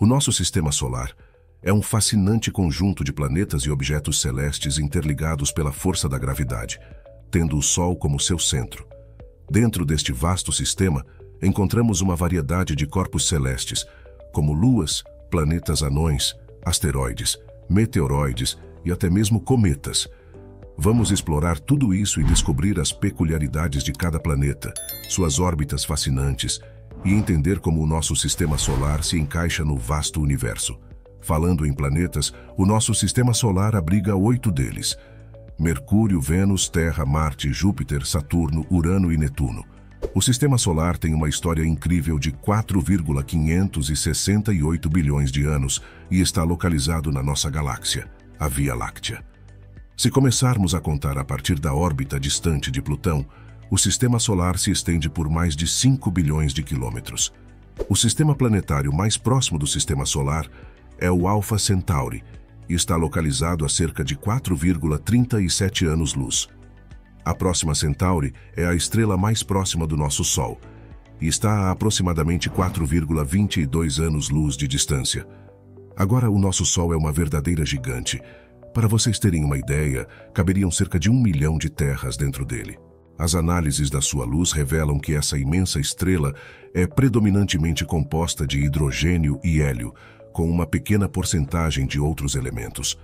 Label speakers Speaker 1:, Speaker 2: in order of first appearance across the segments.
Speaker 1: O nosso sistema solar é um fascinante conjunto de planetas e objetos celestes interligados pela força da gravidade, tendo o Sol como seu centro. Dentro deste vasto sistema, encontramos uma variedade de corpos celestes, como luas, planetas anões, asteroides, meteoroides e até mesmo cometas. Vamos explorar tudo isso e descobrir as peculiaridades de cada planeta, suas órbitas fascinantes, e entender como o nosso sistema solar se encaixa no vasto universo. Falando em planetas, o nosso sistema solar abriga 8 deles: Mercúrio, Vênus, Terra, Marte, Júpiter, Saturno, Urano e Netuno. O sistema solar tem uma história incrível de 4,568 bilhões de anos e está localizado na nossa galáxia, a Via Láctea. Se começarmos a contar a partir da órbita distante de Plutão, o sistema solar se estende por mais de 5 bilhões de quilômetros. O sistema planetário mais próximo do sistema solar é o Alpha Centauri e está localizado a cerca de 4,37 anos-luz. A próxima Centauri é a estrela mais próxima do nosso Sol e está a aproximadamente 4,22 anos-luz de distância. Agora, o nosso Sol é uma verdadeira gigante. Para vocês terem uma ideia, caberiam cerca de 1 milhão de terras dentro dele. As análises da sua luz revelam que essa imensa estrela é predominantemente composta de hidrogênio e hélio, com uma pequena porcentagem de outros elementos.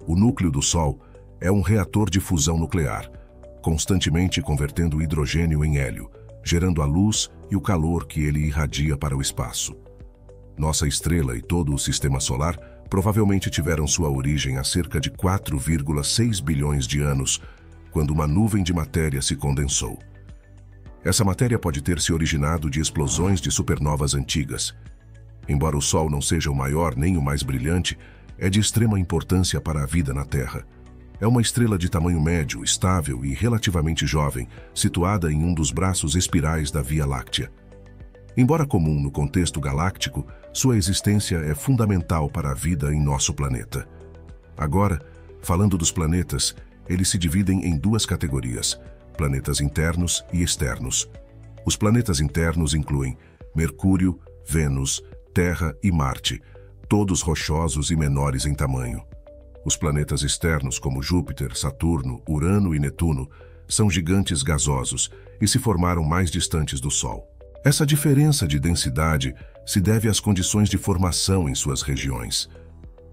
Speaker 1: O núcleo do Sol é um reator de fusão nuclear, constantemente convertendo hidrogênio em hélio, gerando a luz e o calor que ele irradia para o espaço. Nossa estrela e todo o sistema solar provavelmente tiveram sua origem há cerca de 4,6 bilhões de anos, quando uma nuvem de matéria se condensou. Essa matéria pode ter se originado de explosões de supernovas antigas. Embora o Sol não seja o maior nem o mais brilhante, é de extrema importância para a vida na Terra. É uma estrela de tamanho médio, estável e relativamente jovem, situada em um dos braços espirais da Via Láctea. Embora comum no contexto galáctico, sua existência é fundamental para a vida em nosso planeta. Agora, falando dos planetas, eles se dividem em 2 categorias: planetas internos e externos. Os planetas internos incluem Mercúrio, Vênus, Terra e Marte, todos rochosos e menores em tamanho. Os planetas externos, como Júpiter, Saturno, Urano e Netuno, são gigantes gasosos e se formaram mais distantes do Sol. Essa diferença de densidade se deve às condições de formação em suas regiões.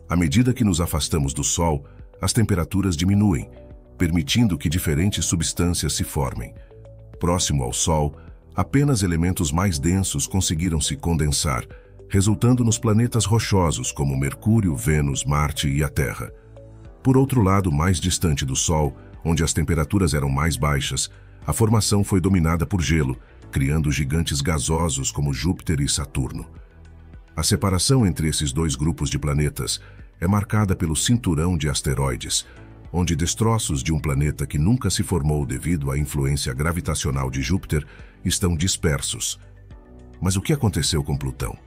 Speaker 1: À medida que nos afastamos do Sol, as temperaturas diminuem, permitindo que diferentes substâncias se formem. Próximo ao Sol, apenas elementos mais densos conseguiram se condensar, resultando nos planetas rochosos como Mercúrio, Vênus, Marte e a Terra. Por outro lado, mais distante do Sol, onde as temperaturas eram mais baixas, a formação foi dominada por gelo, criando gigantes gasosos como Júpiter e Saturno. A separação entre esses 2 grupos de planetas é marcada pelo cinturão de asteroides, onde destroços de um planeta que nunca se formou devido à influência gravitacional de Júpiter estão dispersos. Mas o que aconteceu com Plutão?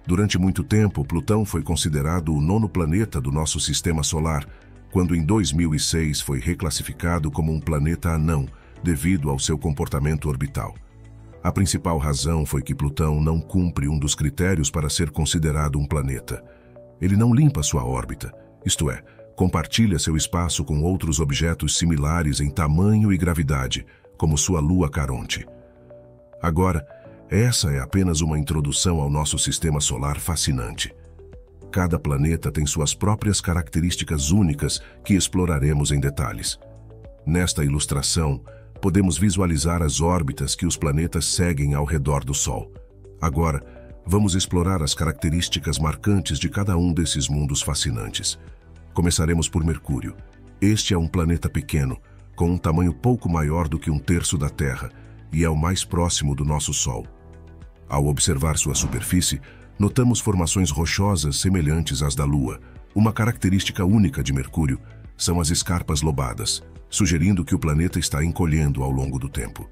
Speaker 1: Durante muito tempo, Plutão foi considerado o 9º planeta do nosso sistema solar, quando em 2006 foi reclassificado como um planeta anão, devido ao seu comportamento orbital. A principal razão foi que Plutão não cumpre um dos critérios para ser considerado um planeta. Ele não limpa sua órbita, isto é, compartilha seu espaço com outros objetos similares em tamanho e gravidade, como sua lua Caronte. Agora, essa é apenas uma introdução ao nosso sistema solar fascinante. Cada planeta tem suas próprias características únicas que exploraremos em detalhes. Nesta ilustração, podemos visualizar as órbitas que os planetas seguem ao redor do Sol. Agora, vamos explorar as características marcantes de cada um desses mundos fascinantes. Começaremos por Mercúrio. Este é um planeta pequeno, com um tamanho pouco maior do que 1/3 da Terra, e é o mais próximo do nosso Sol. Ao observar sua superfície, notamos formações rochosas semelhantes às da Lua. Uma característica única de Mercúrio são as escarpas lobadas, sugerindo que o planeta está encolhendo ao longo do tempo.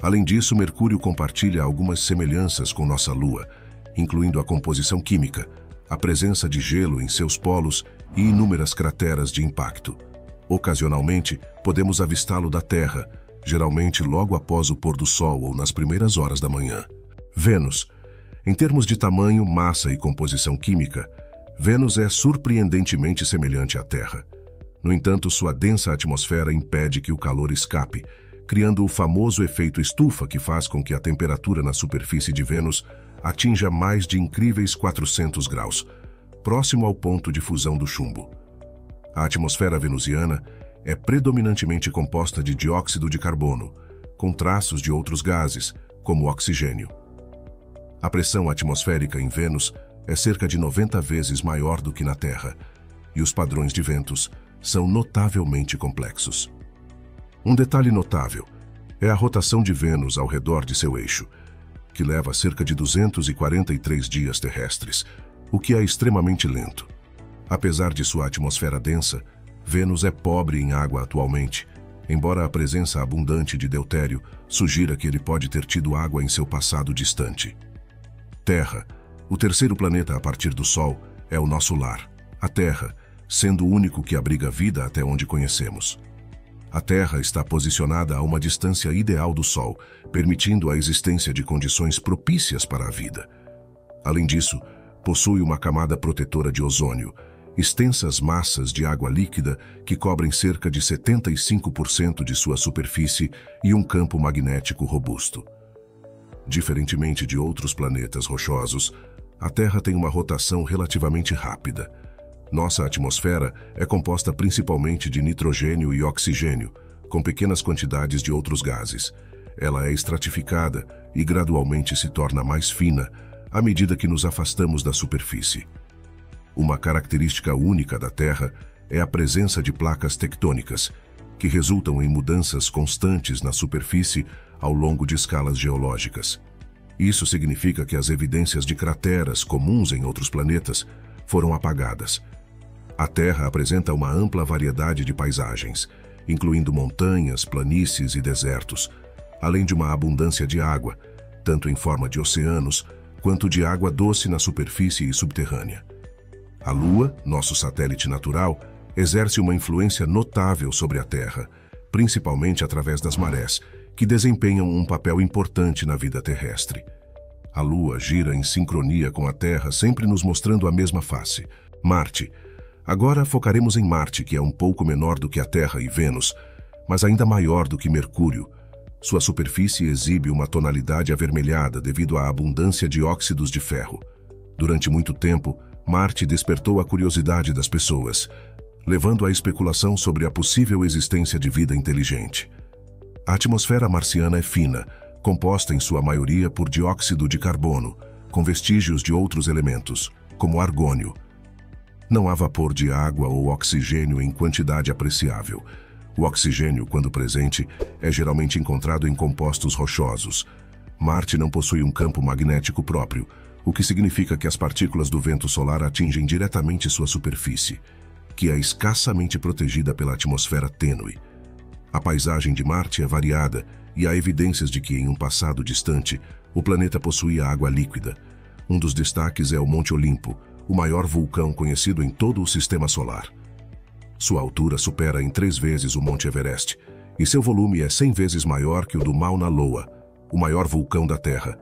Speaker 1: Além disso, Mercúrio compartilha algumas semelhanças com nossa Lua, incluindo a composição química, a presença de gelo em seus polos e inúmeras crateras de impacto. Ocasionalmente, podemos avistá-lo da Terra, geralmente logo após o pôr do sol ou nas primeiras horas da manhã. Vênus Em termos de tamanho, massa e composição química, Vênus é surpreendentemente semelhante à Terra. No entanto, sua densa atmosfera impede que o calor escape, criando o famoso efeito estufa que faz com que a temperatura na superfície de Vênus atinja mais de incríveis 400 graus, próximo ao ponto de fusão do chumbo. A atmosfera venusiana é predominantemente composta de dióxido de carbono, com traços de outros gases, como o oxigênio. A pressão atmosférica em Vênus é cerca de 90 vezes maior do que na Terra, e os padrões de ventos são notavelmente complexos. Um detalhe notável é a rotação de Vênus ao redor de seu eixo, que leva cerca de 243 dias terrestres, o que é extremamente lento. Apesar de sua atmosfera densa, Vênus é pobre em água atualmente, embora a presença abundante de deutério sugira que ele pode ter tido água em seu passado distante. Terra, o terceiro planeta a partir do Sol, é o nosso lar, a Terra, sendo o único que abriga vida até onde conhecemos. A Terra está posicionada a uma distância ideal do Sol, permitindo a existência de condições propícias para a vida. Além disso, possui uma camada protetora de ozônio, extensas massas de água líquida que cobrem cerca de 75% de sua superfície e um campo magnético robusto. Diferentemente de outros planetas rochosos, a Terra tem uma rotação relativamente rápida. Nossa atmosfera é composta principalmente de nitrogênio e oxigênio, com pequenas quantidades de outros gases. Ela é estratificada e gradualmente se torna mais fina à medida que nos afastamos da superfície. Uma característica única da Terra é a presença de placas tectônicas, que resultam em mudanças constantes na superfície ao longo de escalas geológicas. Isso significa que as evidências de crateras comuns em outros planetas foram apagadas. A Terra apresenta uma ampla variedade de paisagens, incluindo montanhas, planícies e desertos, além de uma abundância de água, tanto em forma de oceanos quanto de água doce na superfície e subterrânea. A Lua, nosso satélite natural, exerce uma influência notável sobre a Terra, principalmente através das marés, que desempenham um papel importante na vida terrestre. A Lua gira em sincronia com a Terra, sempre nos mostrando a mesma face. Marte. Agora focaremos em Marte, que é um pouco menor do que a Terra e Vênus, mas ainda maior do que Mercúrio. Sua superfície exibe uma tonalidade avermelhada devido à abundância de óxidos de ferro. Durante muito tempo, Marte despertou a curiosidade das pessoas, levando à especulação sobre a possível existência de vida inteligente. A atmosfera marciana é fina, composta em sua maioria por dióxido de carbono, com vestígios de outros elementos, como argônio. Não há vapor de água ou oxigênio em quantidade apreciável. O oxigênio, quando presente, é geralmente encontrado em compostos rochosos. Marte não possui um campo magnético próprio, o que significa que as partículas do vento solar atingem diretamente sua superfície, que é escassamente protegida pela atmosfera tênue. A paisagem de Marte é variada e há evidências de que, em um passado distante, o planeta possuía água líquida. Um dos destaques é o Monte Olimpo, o maior vulcão conhecido em todo o Sistema Solar. Sua altura supera em 3 vezes o Monte Everest, e seu volume é 100 vezes maior que o do Mauna Loa, o maior vulcão da Terra.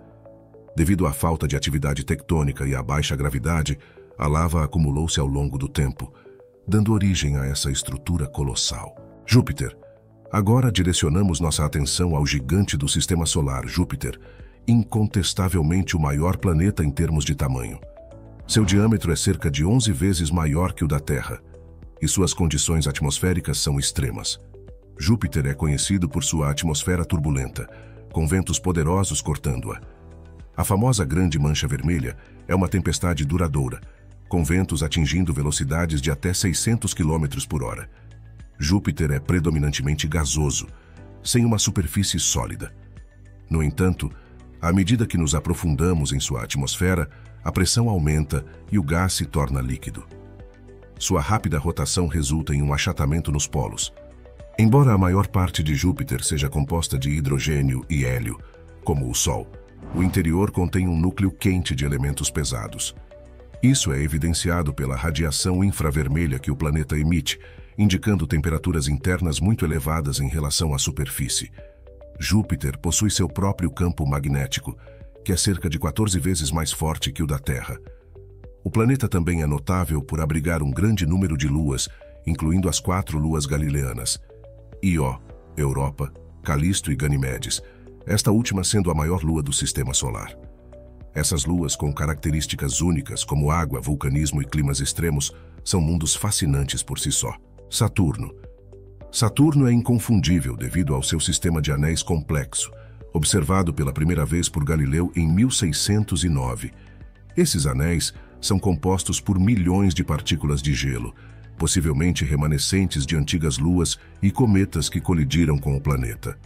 Speaker 1: Devido à falta de atividade tectônica e à baixa gravidade, a lava acumulou-se ao longo do tempo, dando origem a essa estrutura colossal. Júpiter. Agora direcionamos nossa atenção ao gigante do Sistema Solar, Júpiter, incontestavelmente o maior planeta em termos de tamanho. Seu diâmetro é cerca de 11 vezes maior que o da Terra, e suas condições atmosféricas são extremas. Júpiter é conhecido por sua atmosfera turbulenta, com ventos poderosos cortando-a. A famosa Grande Mancha Vermelha é uma tempestade duradoura, com ventos atingindo velocidades de até 600 km por hora. Júpiter é predominantemente gasoso, sem uma superfície sólida. No entanto, à medida que nos aprofundamos em sua atmosfera, a pressão aumenta e o gás se torna líquido. Sua rápida rotação resulta em um achatamento nos polos. Embora a maior parte de Júpiter seja composta de hidrogênio e hélio, como o Sol, o interior contém um núcleo quente de elementos pesados. Isso é evidenciado pela radiação infravermelha que o planeta emite, indicando temperaturas internas muito elevadas em relação à superfície. Júpiter possui seu próprio campo magnético, que é cerca de 14 vezes mais forte que o da Terra. O planeta também é notável por abrigar um grande número de luas, incluindo as 4 luas galileanas: Io, Europa, Calisto e Ganimedes, esta última sendo a maior lua do Sistema Solar. Essas luas, com características únicas como água, vulcanismo e climas extremos, são mundos fascinantes por si só. Saturno. Saturno é inconfundível devido ao seu sistema de anéis complexo, observado pela primeira vez por Galileu em 1609. Esses anéis são compostos por milhões de partículas de gelo, possivelmente remanescentes de antigas luas e cometas que colidiram com o planeta.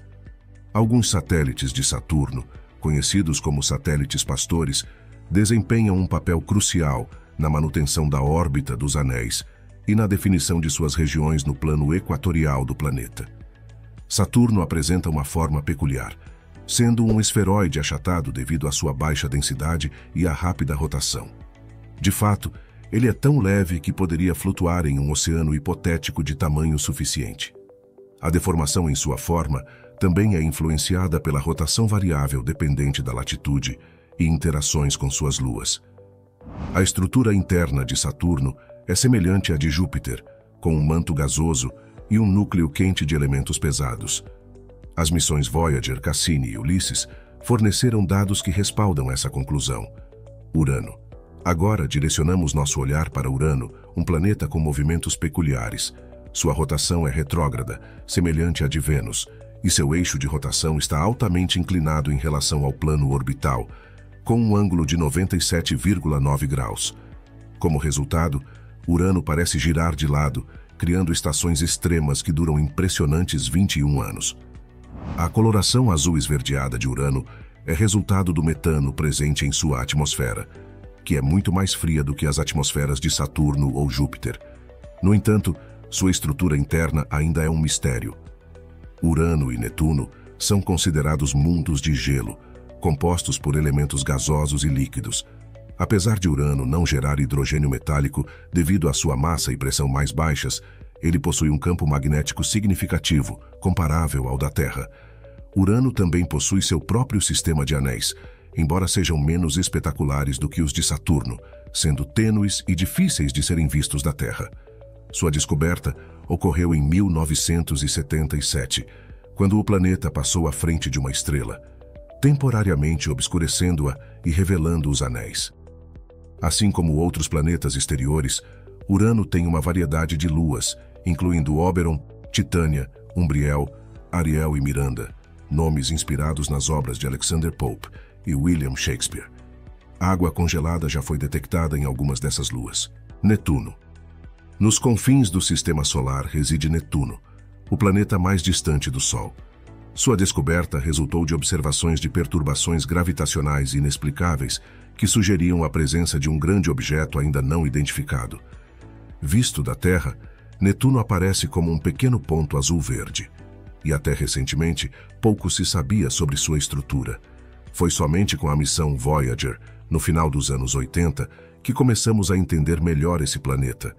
Speaker 1: Alguns satélites de Saturno, conhecidos como satélites pastores, desempenham um papel crucial na manutenção da órbita dos anéis e na definição de suas regiões no plano equatorial do planeta. Saturno apresenta uma forma peculiar, sendo um esferoide achatado devido à sua baixa densidade e à rápida rotação. De fato, ele é tão leve que poderia flutuar em um oceano hipotético de tamanho suficiente. A deformação em sua forma também é influenciada pela rotação variável dependente da latitude e interações com suas luas. A estrutura interna de Saturno é semelhante à de Júpiter, com um manto gasoso e um núcleo quente de elementos pesados. As missões Voyager, Cassini e Ulisses forneceram dados que respaldam essa conclusão. Urano. Agora direcionamos nosso olhar para Urano, um planeta com movimentos peculiares. Sua rotação é retrógrada, semelhante à de Vênus, e seu eixo de rotação está altamente inclinado em relação ao plano orbital, com um ângulo de 97,9 graus. Como resultado, Urano parece girar de lado, criando estações extremas que duram impressionantes 21 anos. A coloração azul esverdeada de Urano é resultado do metano presente em sua atmosfera, que é muito mais fria do que as atmosferas de Saturno ou Júpiter. No entanto, sua estrutura interna ainda é um mistério. Urano e Netuno são considerados mundos de gelo, compostos por elementos gasosos e líquidos. Apesar de Urano não gerar hidrogênio metálico devido à sua massa e pressão mais baixas, ele possui um campo magnético significativo, comparável ao da Terra. Urano também possui seu próprio sistema de anéis, embora sejam menos espetaculares do que os de Saturno, sendo tênues e difíceis de serem vistos da Terra. Sua descoberta ocorreu em 1977, quando o planeta passou à frente de uma estrela, temporariamente obscurecendo-a e revelando os anéis. Assim como outros planetas exteriores, Urano tem uma variedade de luas, incluindo Oberon, Titânia, Umbriel, Ariel e Miranda, nomes inspirados nas obras de Alexander Pope e William Shakespeare. Água congelada já foi detectada em algumas dessas luas. Netuno. Nos confins do Sistema Solar reside Netuno, o planeta mais distante do Sol. Sua descoberta resultou de observações de perturbações gravitacionais inexplicáveis que sugeriam a presença de um grande objeto ainda não identificado. Visto da Terra, Netuno aparece como um pequeno ponto azul-verde. E até recentemente, pouco se sabia sobre sua estrutura. Foi somente com a missão Voyager, no final dos anos 80, que começamos a entender melhor esse planeta.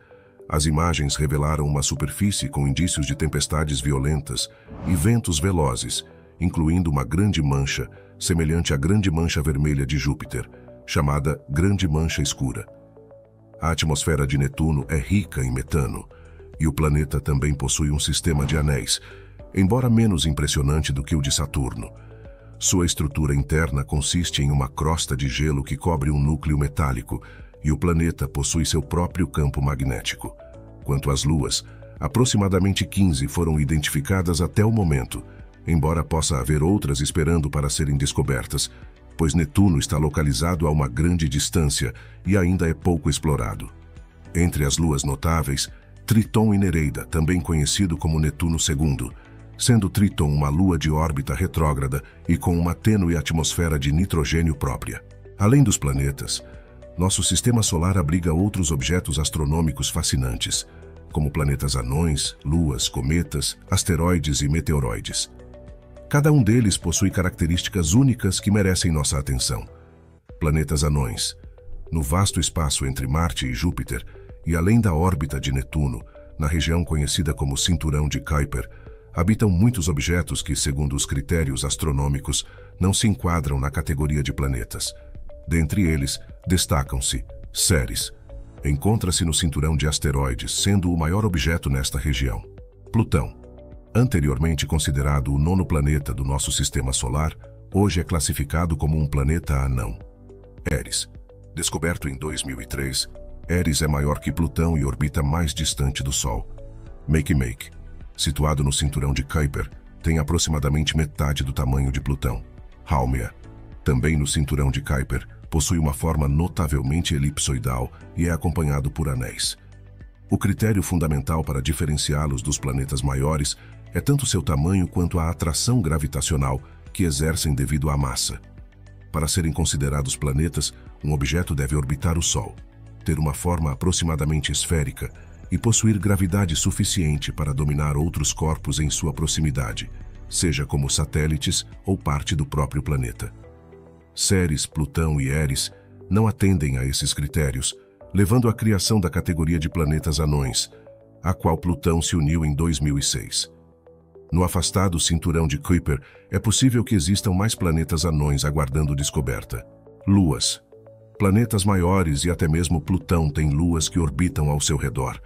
Speaker 1: As imagens revelaram uma superfície com indícios de tempestades violentas e ventos velozes, incluindo uma grande mancha, semelhante à grande mancha vermelha de Júpiter, chamada Grande Mancha Escura. A atmosfera de Netuno é rica em metano, e o planeta também possui um sistema de anéis, embora menos impressionante do que o de Saturno. Sua estrutura interna consiste em uma crosta de gelo que cobre um núcleo metálico, e o planeta possui seu próprio campo magnético. Quanto às luas, aproximadamente 15 foram identificadas até o momento, embora possa haver outras esperando para serem descobertas, pois Netuno está localizado a uma grande distância e ainda é pouco explorado. Entre as luas notáveis, Triton e Nereida, também conhecido como Netuno II, sendo Triton uma lua de órbita retrógrada e com uma tênue atmosfera de nitrogênio própria. Além dos planetas, nosso sistema solar abriga outros objetos astronômicos fascinantes, como planetas anões, luas, cometas, asteroides e meteoroides. Cada um deles possui características únicas que merecem nossa atenção. Planetas anões. No vasto espaço entre Marte e Júpiter, e além da órbita de Netuno, na região conhecida como Cinturão de Kuiper, habitam muitos objetos que, segundo os critérios astronômicos, não se enquadram na categoria de planetas. Dentre eles, destacam-se Ceres. Encontra-se no cinturão de asteroides, sendo o maior objeto nesta região. Plutão. Anteriormente considerado o nono planeta do nosso sistema solar, hoje é classificado como um planeta anão. Eris. Descoberto em 2003, Eris é maior que Plutão e orbita mais distante do Sol. Makemake. Situado no cinturão de Kuiper, tem aproximadamente metade do tamanho de Plutão. Haumea. Também no cinturão de Kuiper, possui uma forma notavelmente elipsoidal e é acompanhado por anéis. O critério fundamental para diferenciá-los dos planetas maiores é tanto seu tamanho quanto a atração gravitacional que exercem devido à massa. Para serem considerados planetas, um objeto deve orbitar o Sol, ter uma forma aproximadamente esférica e possuir gravidade suficiente para dominar outros corpos em sua proximidade, seja como satélites ou parte do próprio planeta. Ceres, Plutão e Eris não atendem a esses critérios, levando à criação da categoria de planetas anões, a qual Plutão se uniu em 2006. No afastado cinturão de Kuiper, é possível que existam mais planetas anões aguardando descoberta. Luas. Planetas maiores e até mesmo Plutão têm luas que orbitam ao seu redor.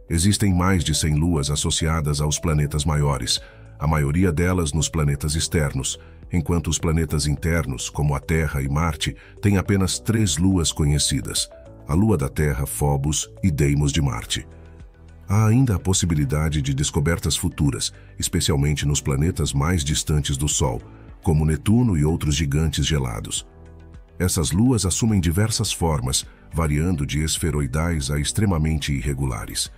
Speaker 1: Existem mais de 100 luas associadas aos planetas maiores, a maioria delas nos planetas externos, enquanto os planetas internos, como a Terra e Marte, têm apenas 3 luas conhecidas: a Lua da Terra, Phobos e Deimos de Marte. Há ainda a possibilidade de descobertas futuras, especialmente nos planetas mais distantes do Sol, como Netuno e outros gigantes gelados. Essas luas assumem diversas formas, variando de esferoidais a extremamente irregulares.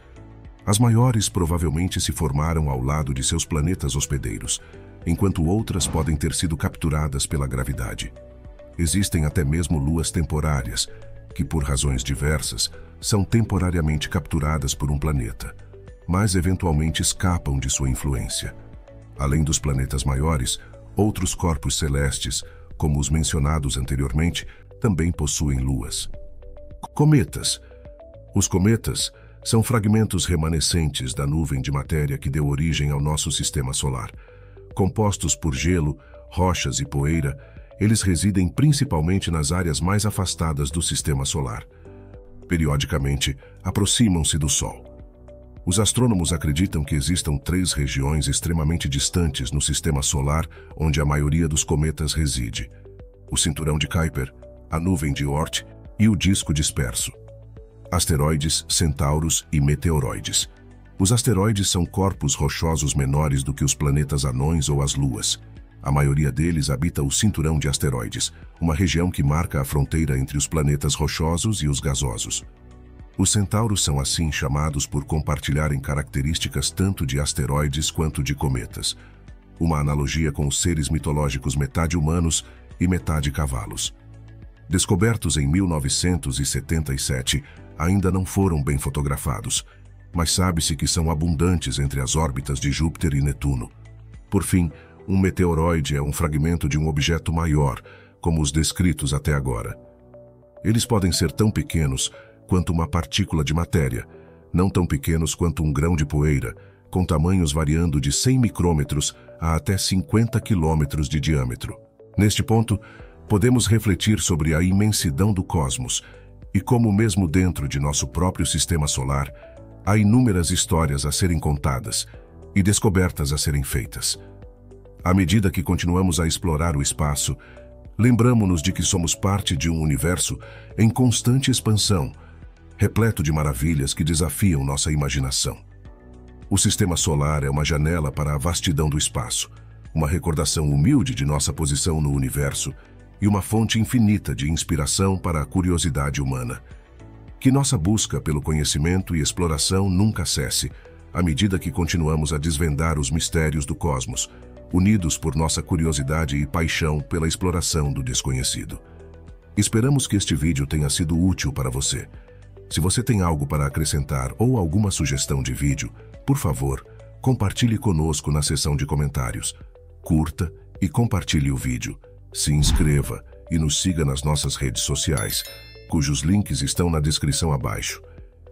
Speaker 1: As maiores provavelmente se formaram ao lado de seus planetas hospedeiros, enquanto outras podem ter sido capturadas pela gravidade. Existem até mesmo luas temporárias, que por razões diversas, são temporariamente capturadas por um planeta, mas eventualmente escapam de sua influência. Além dos planetas maiores, outros corpos celestes, como os mencionados anteriormente, também possuem luas. Cometas. Os cometas são fragmentos remanescentes da nuvem de matéria que deu origem ao nosso sistema solar. Compostos por gelo, rochas e poeira, eles residem principalmente nas áreas mais afastadas do sistema solar. Periodicamente, aproximam-se do Sol. Os astrônomos acreditam que existam 3 regiões extremamente distantes no sistema solar onde a maioria dos cometas reside: o cinturão de Kuiper, a nuvem de Oort e o disco disperso. Asteroides, centauros e meteoroides. Os asteroides são corpos rochosos menores do que os planetas anões ou as luas. A maioria deles habita o cinturão de asteroides, uma região que marca a fronteira entre os planetas rochosos e os gasosos. Os centauros são assim chamados por compartilharem características tanto de asteroides quanto de cometas. Uma analogia com os seres mitológicos metade humanos e metade cavalos. Descobertos em 1977, ainda não foram bem fotografados, mas sabe-se que são abundantes entre as órbitas de Júpiter e Netuno. Por fim, um meteoroide é um fragmento de um objeto maior, como os descritos até agora. Eles podem ser tão pequenos quanto uma partícula de matéria, não tão pequenos quanto um grão de poeira, com tamanhos variando de 100 micrômetros a até 50 quilômetros de diâmetro. Neste ponto, podemos refletir sobre a imensidão do cosmos e como mesmo dentro de nosso próprio sistema solar, há inúmeras histórias a serem contadas e descobertas a serem feitas. À medida que continuamos a explorar o espaço, lembramo-nos de que somos parte de um universo em constante expansão, repleto de maravilhas que desafiam nossa imaginação. O sistema solar é uma janela para a vastidão do espaço, uma recordação humilde de nossa posição no universo e uma fonte infinita de inspiração para a curiosidade humana. Que nossa busca pelo conhecimento e exploração nunca cesse, à medida que continuamos a desvendar os mistérios do cosmos, unidos por nossa curiosidade e paixão pela exploração do desconhecido. Esperamos que este vídeo tenha sido útil para você. Se você tem algo para acrescentar ou alguma sugestão de vídeo, por favor, compartilhe conosco na seção de comentários. Curta e compartilhe o vídeo. Se inscreva e nos siga nas nossas redes sociais, cujos links estão na descrição abaixo.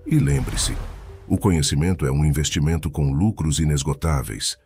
Speaker 1: E lembre-se, o conhecimento é um investimento com lucros inesgotáveis.